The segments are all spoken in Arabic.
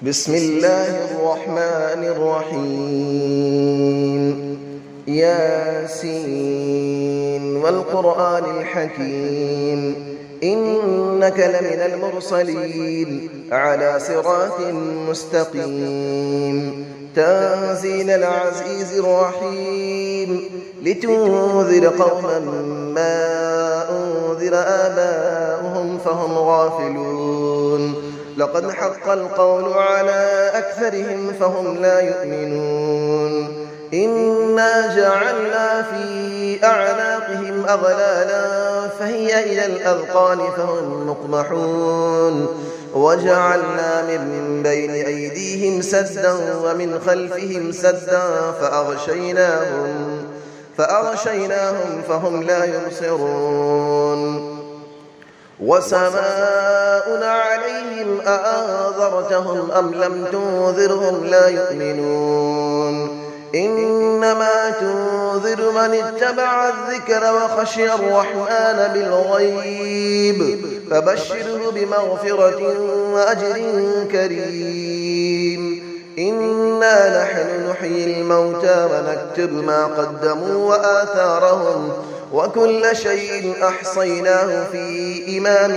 بسم الله الرحمن الرحيم ياسين والقرآن الحكيم إنك لمن المرسلين على صراط مستقيم تنزيل العزيز الرحيم لتنذر قوما ما أنذر آباؤهم فهم غافلون لقد حق القول على أكثرهم فهم لا يؤمنون إنا جعلنا في أعناقهم أغلالا فهي إلى الأذقان فهم مقمحون وجعلنا من بين أيديهم سدا ومن خلفهم سدا فأغشيناهم فهم لا يبصرون وسماء عليهم أأنذرتهم أم لم تنذرهم لا يؤمنون إنما تنذر من اتبع الذكر وخشي الرحمن بالغيب فبشره بمغفرة وأجر كريم إنا نحن نحيي الموتى ونكتب ما قدموا وآثارهم وكل شيء أحصيناه في إمام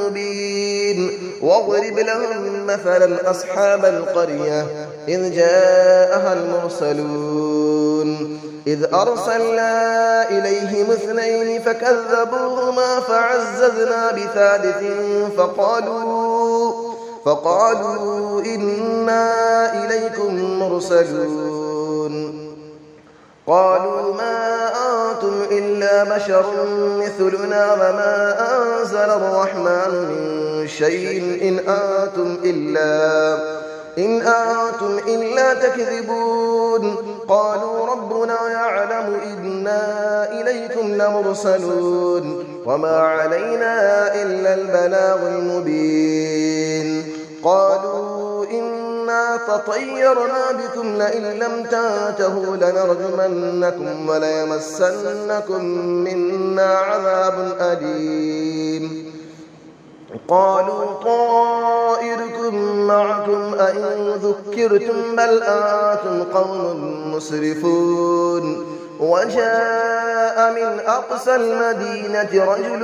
مبين واضرب لهم مثلا أصحاب القرية إذ جاءها المرسلون إذ أرسلنا إليهم اثنين فكذبوهما فعززنا بثالث فقالوا إنا إليكم مرسلون قالوا ما أنتم إلا بشر مثلنا وما أنزل الرحمن من شيء إن أنتم إلا تكذبون قالوا ربنا يعلم إنا إليكم لمرسلون وما علينا إلا البلاغ المبين قالوا إنا تطيرنا بكم لئن لم تنتهوا لنرجمنكم وليمسنكم منا عذاب أليم قالوا طائركم معكم أئن ذكرتم بل أنتم قوم مسرفون وجاء من أقصى المدينة رجل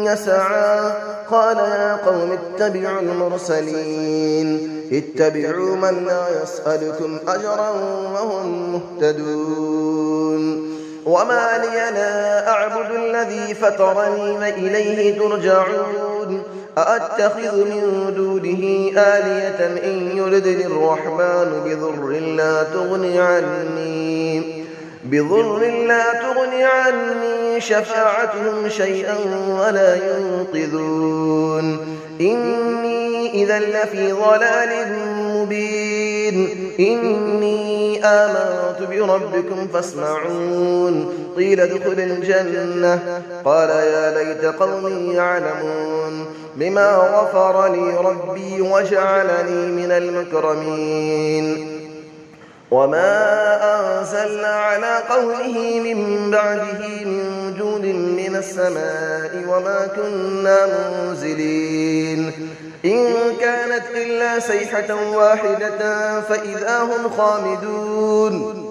يسعى قال يا قوم اتبعوا المرسلين اتبعوا من لا يسألكم أجرا وهم مهتدون وما لي لا أعبد الذي فطرني وإليه ترجعون أأتخذ من دونه آلية إن يردني الرحمن بضر لا تغني عني شفاعتهم شيئا ولا ينقذون إني إذا لفي ضلال مبين إني آمنت بربكم فاسمعون قيل ادخل الجنة قال يا ليت قومي يعلمون بما غفر لي ربي وجعلني من المكرمين وما أنزلنا على قومه من بعده من جود من السماء وما كنا منزلين إن كانت إلا صيحة واحدة فإذا هم خامدون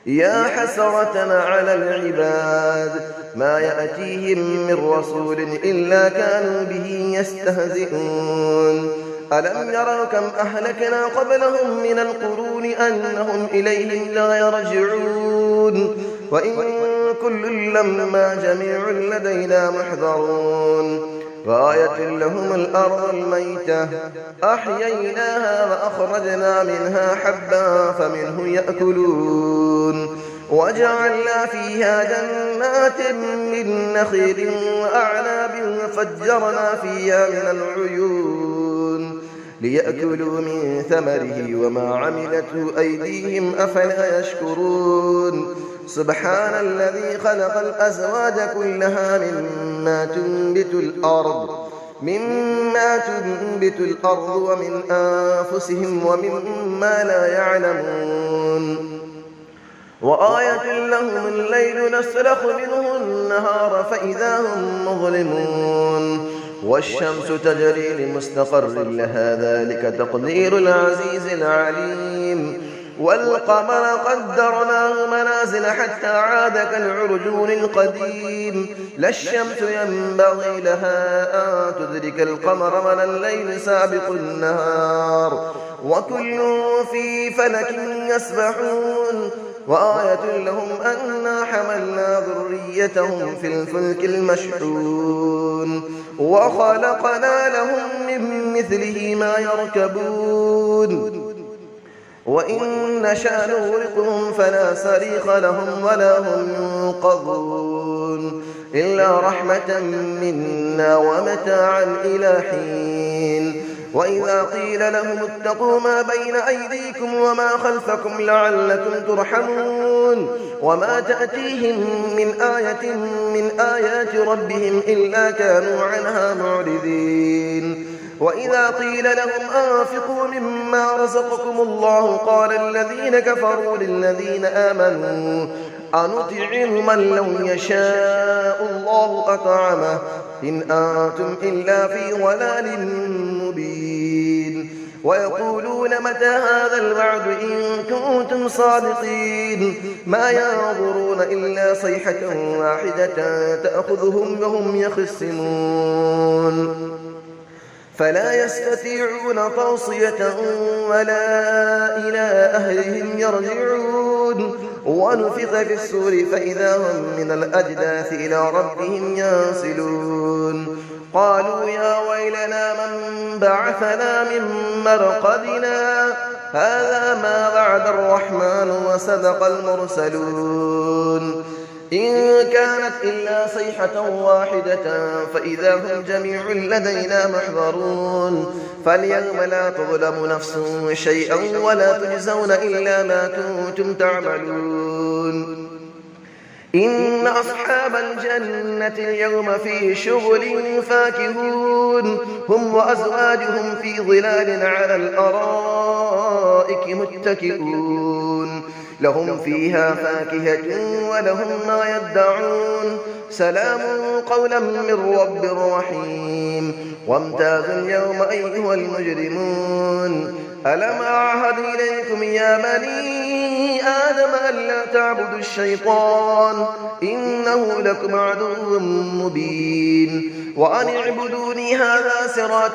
يا حسرة على العباد ما يأتيهم من رسول إلا كانوا به يستهزئون ألم يروا كم أهلكنا قبلهم من القرون أنهم إليهم لا يرجعون وإن كل لما جميع لدينا محضرون وآية لهم الأرض الميتة أحييناها وأخرجنا منها حبا فمنه يأكلون وجعلنا فيها جنات من نخيل وأعناب وفجرنا فيها من العيون ليأكلوا من ثمره وما عملته أيديهم أفلا يشكرون سبحان الذي خلق الأزواج كلها مما تنبت الأرض ومن أنفسهم ومما لا يعلمون وآية لهم الليل نسلخ منه النهار فإذا هم مظلمون والشمس تجري لمستقر لها ذلك تقدير العزيز العليم والقمر قدرناه منازل حتى عاد كالعرجون القديم لا الشمس ينبغي لها أن تدرك القمر ولا الليل سابق النهار وكل في فلك يسبحون وآية لهم أنا حملنا ذريتهم في الفلك المشحون وخلقنا لهم من مثله ما يركبون وإن نشأ نغرقهم فلا صريخ لهم ولا هم ينقذون إلا رحمة منا ومتاعا إلى حين وإذا قيل لهم اتقوا ما بين أيديكم وما خلفكم لعلكم ترحمون وما تأتيهم من آية من آيات ربهم إلا كانوا عنها معرضين وإذا قيل لهم أنفقوا مما رزقكم الله قال الذين كفروا للذين آمنوا أنطعم من لو يشاء الله أطعمه إن أنتم إلا في ضلال مبين ويقولون متى هذا الوعد إن كنتم صادقين ما ينظرون إلا صيحة واحدة تأخذهم وهم يخصمون فلا يستطيعون توصية ولا إلى أهلهم يرجعون ونفخ في الصور فإذا هم من الأجداث إلى ربهم ينسلون قالوا يا ويلنا من بعثنا من مرقدنا هذا ما وعد الرحمن وصدق المرسلون إن كانت إلا صيحة واحدة فإذا هم جميع لدينا محضرون فاليوم لا تظلم نفس شيئا ولا تجزون إلا ما كنتم تعملون إن أصحاب الجنة اليوم في شغل فاكهون هم وأزواجهم في ظلال على الأرائك متكئون لهم فيها فاكهة ولهم ما يدعون سلام قولا من رب رحيم وامتازوا اليوم أيها المجرمون ألم أعهد إليكم يا بني آدم ألا تعبدوا الشيطان إنه لكم عدو مبين وأن اعبدوني هذا صراط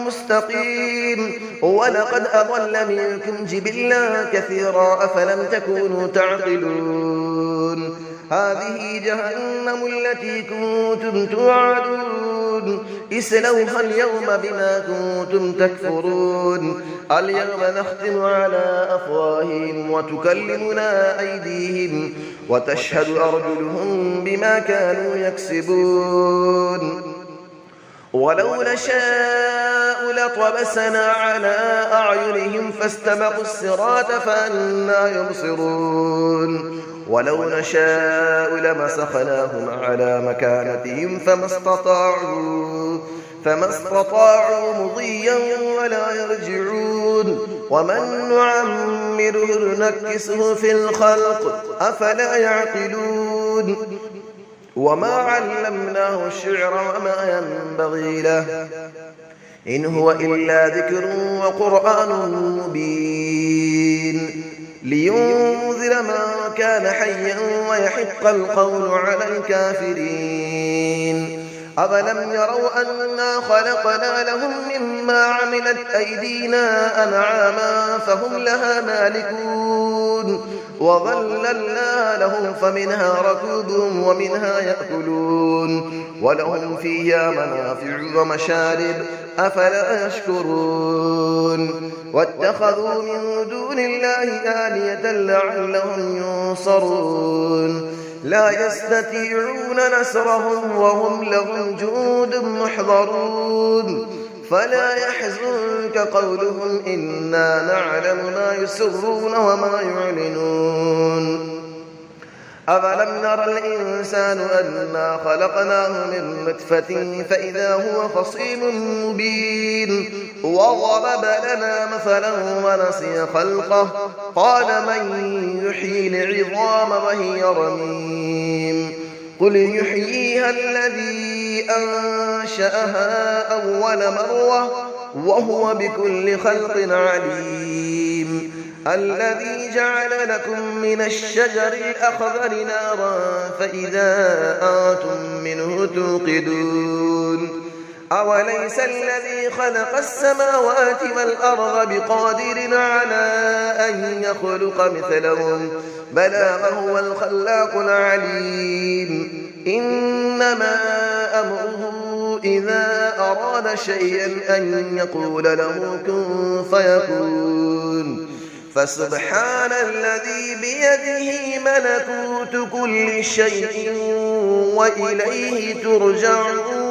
مستقيم ولقد أضل منكم جبلا كثيرا أفلم تكونوا تعقلون هذه جهنم التي كنتم توعدون اسلوها اليوم بما كنتم تكفرون اليوم نختم على أفواههم وتكلمنا أيديهم وتشهد أرجلهم بما كانوا يكسبون ولو نشاء لطمسنا على أعينهم فاستبقوا الصراط فأنى يبصرون ولو نشاء لمسخناهم على مكانتهم فما استطاعوا مضيا ولا يرجعون ومن نعمره نكسه في الخلق أفلا يعقلون وما علمناه الشعر وما ينبغي له إن هو إلا ذكر وقرآن مبين لينذر من كان حيا ويحق القول على الكافرين أفلم يروا أنا خلقنا لهم مما عملت أيدينا أنعاما فهم لها مالكون وظللنا لهم فمنها ركوبهم ومنها يأكلون ولهم فيها منافع ومشارب أفلا يشكرون واتخذوا من دون الله آلية لعلهم ينصرون لا يستطيعون نصرهم وهم لهم جند محضرون فلا يحزنك قولهم إنا نعلم ما يسرون وما يعلنون أفلم نرى الإنسان أنا خلقناه من نطفة فإذا هو خصيم مبين وضرب لنا مثلا ونسي خلقه قال من يحيي العظام وهي رميم قل يحييها الذي أنشأها أول مرة وهو بكل خلق عليم الذي جعل لكم من الشجر الأخضر نارا فإذا أنتم منه توقدون أوليس الذي خلق السماوات والأرض بقادر على أن يخلق مثلهم بلى وهو الخلاق العليم إنما أمره إذا أراد شيئا أن يقول له كن فيكون فسبحان الذي بيده ملكوت كل شيء وإليه ترجعون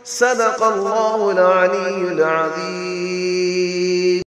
صدق الله العلي العظيم.